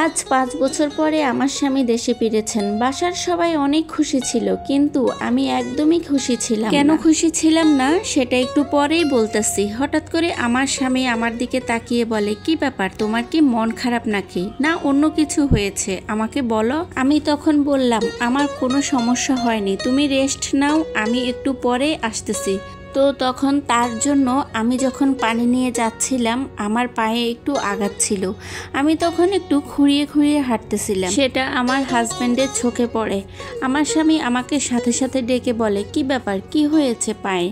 আজ 5 বছর পরে আমার স্বামী দেশে ফিরেছেন। বাসার সবাই অনেক খুশি ছিল, কিন্তু আমি একদমই খুশি ছিলাম। কেন খুশি ছিলাম না সেটা একটু পরেই বলতেছি। হঠাৎ করে আমার স্বামী আমার দিকে তাকিয়ে বলে, কি ব্যাপার, তোমার কি মন খারাপ নাকি, না অন্য কিছু হয়েছে, আমাকে বলো। আমি তখন বললাম, আমার কোনো সমস্যা হয়নি, তুমি রেস্ট নাও, আমি একটু পরে আসতেছি। তো তখন তার জন্য আমি যখন পানি নিয়ে যাচ্ছিলাম আমার পায়ে একটু আঘাত ছিল। আমি তখন একটু খুঁড়িয়ে খুঁড়িয়ে হাঁটতেছিলাম, সেটা আমার হাজব্যান্ডের চোখে পড়ে। আমার স্বামী আমাকে সাথে সাথে ডেকে বলে, কি ব্যাপার, কি হয়েছে পায়ে?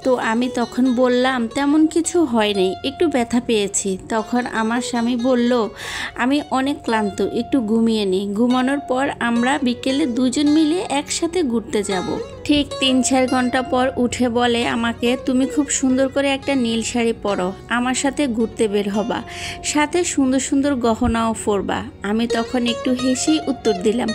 তো আমি তখন বললাম, তেমন কিছু হয়নি, একটু ব্যথা পেয়েছি। তখন আমার স্বামী বলল, আমি অনেক ক্লান্ত, একটু ঘুমিয়ে নিই, ঘুমানোর পর আমরা বিকেলে দুজন মিলে একসাথে ঘুরতে যাব। ঠিক 3-4 ঘন্টা পর উঠে বলে আমাকে, তুমি খুব সুন্দর করে একটা নীল শাড়ি পরো, আমার সাথে ঘুরতে বের হবা, সাথে সুন্দর সুন্দর গহনাও পরবা। আমি তখন একটু হেসেই উত্তর দিলাম,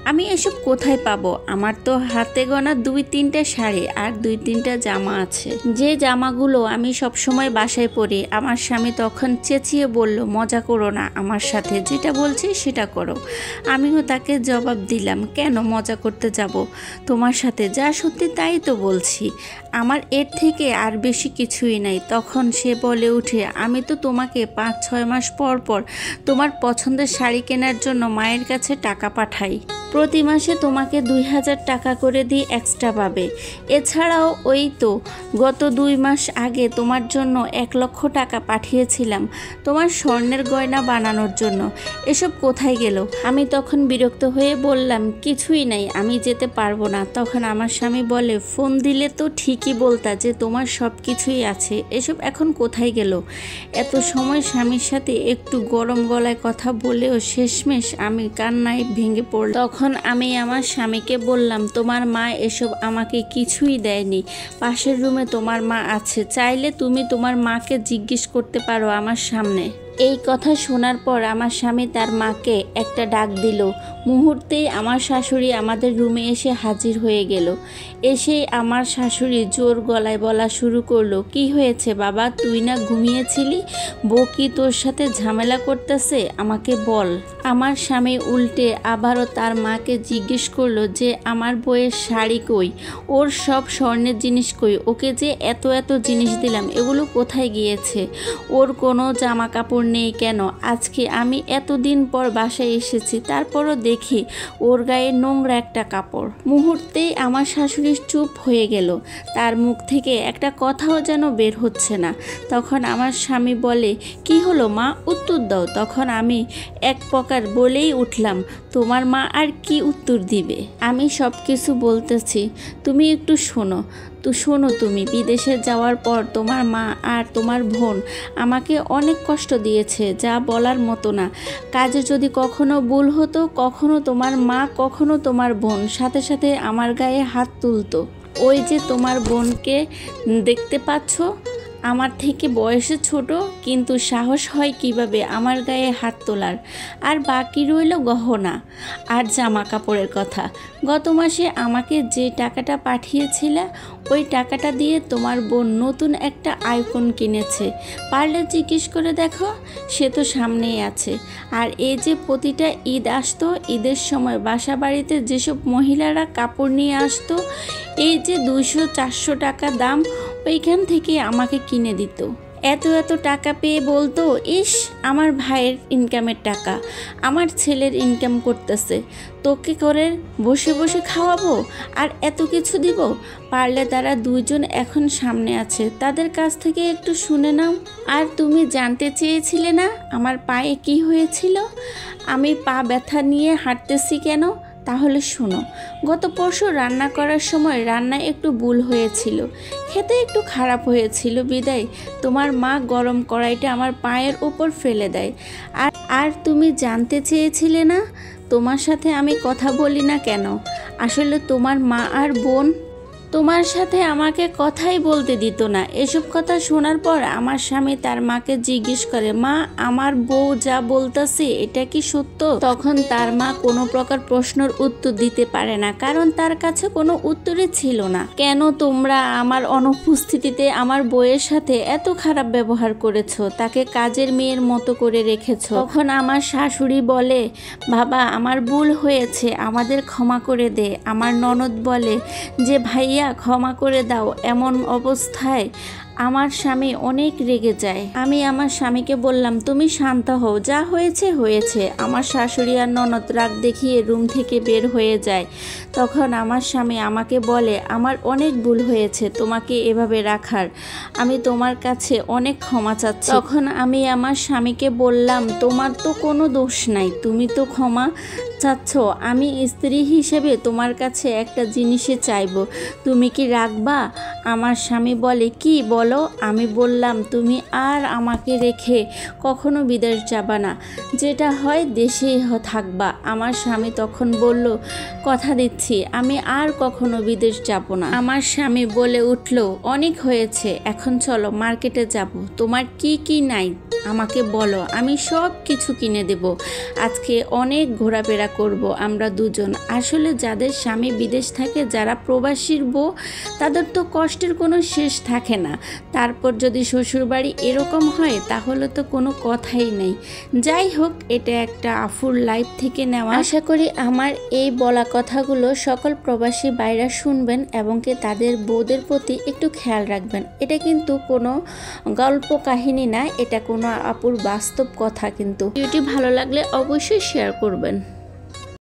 আমি এসব কোথায় পাবো, আমার তো হাতে গোনা 2-3টা শাড়ি আর 2-3টা জামা আছে, যে জামাগুলো আমি সবসময় বাসায় পরি। আমার স্বামী তখন চেঁচিয়ে বলল, মজা করো না আমার সাথে, যেটা বলছি সেটা করো। আমিও তাকে জবাব দিলাম, কেন মজা করতে যাব তোমার সাথে, যা সত্যি তাই তো বলছি, আমার এর থেকে আর বেশি কিছুই নাই। তখন সে বলে উঠে, আমি তো তোমাকে 5-6 মাস পর পর তোমার পছন্দের শাড়ি কেনার জন্য মায়ের কাছে টাকা পাঠাই, প্রতি মাসে তোমাকে 2000 টাকা করে দিয়ে এক্সট্রা পাবে। এছাড়াও ওই তো গত 2 মাস আগে তোমার জন্য 1 লক্ষ টাকা পাঠিয়েছিলাম তোমার স্বর্ণের গয়না বানানোর জন্য, এসব কোথায় গেল? আমি তখন বিরক্ত হয়ে বললাম, কিছুই নাই, আমি যেতে পারবো না। তখন আমার স্বামী বলে, ফোন দিলে তো ঠিকই বলতা যে তোমার সব কিছুই আছে, এসব এখন কোথায় গেল? এত সময় স্বামীর সাথে একটু গরম গলায় কথা বলেও শেষমেশ আমি কান্নায় ভেঙে পড়লাম। তখন আমি আমার স্বামীকে বললাম, তোমার মা এসব আমাকে কিছুই দেয়নি, পাশের রুমে তোমার মা আছে, চাইলে তুমি তোমার মাকে জিজ্ঞেস করতে পারো আমার সামনে। এই কথা শোনার পর আমার স্বামী তার মাকে একটা ডাক দিল। মুহূর্তেই আমার শাশুড়ি আমাদের রুমে এসে হাজির হয়ে গেল। এসেই আমার শাশুড়ি জোর গলায় বলা শুরু করলো, কি হয়েছে বাবা, তুই না ঘুমিয়েছিলি, বউ কি তোর সাথে ঝামেলা করতেছে, আমাকে বল। আমার স্বামী উল্টে আবারও তার মাকে জিজ্ঞেস করলো যে আমার বউয়ের শাড়ি কই, ওর সব স্বর্ণের জিনিস কই, ওকে যে এত এত জিনিস দিলাম এগুলো কোথায় গিয়েছে, ওর কোনো জামা কাপড় নেই কেন? আজকে আমি এতদিন পর বাসায় এসেছি, তারপরও দেখি ওর গায়ে নোংরা একটা কাপড়। মুহূর্তেই আমার শাশুড়ি চুপ হয়ে গেল, তার মুখ থেকে একটা কথাও যেন বের হচ্ছে না। তখন আমার স্বামী বলে, কি হলো মা, উত্তর দাও। তখন আমি এক প্রকার বলেই উঠলাম, তোমার মা আর কি উত্তর দিবে, আমি সব কিছু বলতেছি, তুমি একটু শোনো। তো শোনো, তুমি বিদেশে যাওয়ার পর তোমার মা আর তোমার বোন আমাকে অনেক কষ্ট দিয়েছে, যা বলার মতো না। কাজে যদি কখনো ভুল হতো, কখনো তোমার মা কখনো তোমার বোন সাথে সাথে আমার গায়ে হাত তুলতো। ওই যে তোমার বোনকে দেখতে পাচ্ছ, আমার থেকে বয়সে ছোট, কিন্তু সাহস হয় কিভাবে আমার গায়ে হাত তোলার। আর বাকি রইল গহনা আর জামা কাপড়ের কথা। গত মাসে আমাকে যে টাকাটা পাঠিয়েছিলে ওই টাকাটা দিয়ে তোমার বোন নতুন একটা আইফোন কিনেছে, পারলে জিজ্ঞেস করে দেখো, সে তো সামনেই আছে। আর এই যে প্রতিটা ঈদ আসতো, ঈদের সময় বাসা বাড়িতে যেসব মহিলারা কাপড় নিয়ে আসতো, এই যে 200-400 টাকা দাম, ওইখান থেকে আমাকে কিনে দিত। এত এত টাকা পেয়ে বলতো, ইস আমার ভাইয়ের ইনকামের টাকা, আমার ছেলের ইনকাম করতেছে, তোকে করে বসে বসে খাওয়াবো আর এত কিছু দিব। পারলে তারা দুইজন এখন সামনে আছে, তাদের কাছ থেকে একটু শুনে নাও। আর তুমি জানতে চেয়েছিলে না আমার পায়ে কি হয়েছিল, আমি পা ব্যথা নিয়ে হাঁটতেছি কেন? তাহলে শোনো, গত পরশু রান্না করার সময় রান্নায় একটু ভুল হয়েছিল, খেতে একটু খারাপ হয়েছিল বিদায় তোমার মা গরম কড়াইটা আমার পায়ের উপর ফেলে দেয়। আর তুমি জানতে চেয়েছিলে না তোমার সাথে আমি কথা বলি না কেন, আসলে তোমার মা আর বোন তোমার সাথে আমাকে কথাই বলতে দিত না। এসব কথা শোনার পর আমার স্বামী তার মাকে জিজ্ঞেস করে, মা আমার বউ যা বলতেছে এটা কি সত্য? তখন তার মা কোনো প্রকার প্রশ্নের উত্তর দিতে পারে না, কারণ তার কাছে কোনো উত্তরই ছিল না। কেন তোমরা আমার অনুপস্থিতিতে আমার বউয়ের সাথে এত খারাপ ব্যবহার করেছো, তাকে কাজের মেয়ের মতো করে রেখেছো? তখন আমার শাশুড়ি বলে, বাবা আমার ভুল হয়েছে, আমাদের ক্ষমা করে দে। আমার ননদ বলে যে ভাইয়া ক্ষমা করে দাও। এমন অবস্থায় আমার স্বামী অনেক রেগে যায়। আমি আমার স্বামীকে বললাম, তুমি শান্ত হও, যা হয়েছে হয়েছে। আমার শাশুড়ি আর ননদ রাগ দেখিয়ে রুম থেকে বের হয়ে যায়। তখন আমার স্বামী আমাকে বলে, আমার অনেক ভুল হয়েছে তোমাকে এভাবে রাখার, আমি তোমার কাছে অনেক ক্ষমা চাচ্ছি। তখন আমি আমার স্বামীকে বললাম, তোমার তো কোনো দোষ নাই, তুমি তো ক্ষমা চাচ্ছ, আমি স্ত্রী হিসেবে তোমার কাছে একটা জিনিসে চাইবো, তুমি কি রাখবা? আমার স্বামী বলে, কি বলো? আমি বললাম, তুমি আর আমাকে রেখে কখনো বিদেশ যাবা না, যেটা হয় দেশেই থাকবা। আমার স্বামী তখন বলল, কথা দিচ্ছি আমি আর কখনো বিদেশ যাব না। আমার স্বামী বলে উঠল, অনেক হয়েছে, এখন চলো মার্কেটে যাব, তোমার কি কি নাই আমাকে বলো, আমি সব কিছু কিনে দেব। আজকে অনেক ঘোরাফেরা করব আমরা দুজন। আসলে যাদের স্বামী বিদেশ থাকে, যারা প্রবাসীর বউ, তাদের তো কষ্টের কোনো শেষ থাকে না। তারপর যদি শ্বশুরবাড়ি এরকম হয় তাহলে তো কোনো কথাই নেই। যাই হোক, এটা একটা আফুর লাইফ থেকে নেওয়া। আশা করি আমার এই বলা কথাগুলো সকল প্রবাসী ভাইরা শুনবেন এবং কি তাদের বউদের প্রতি একটু খেয়াল রাখবেন। এটা কিন্তু কোনো গল্প কাহিনী না, এটা কোনো আপুর বাস্তব কথা। কিন্তু ভিডিওটি ভালো লাগলে অবশ্যই শেয়ার করবেন।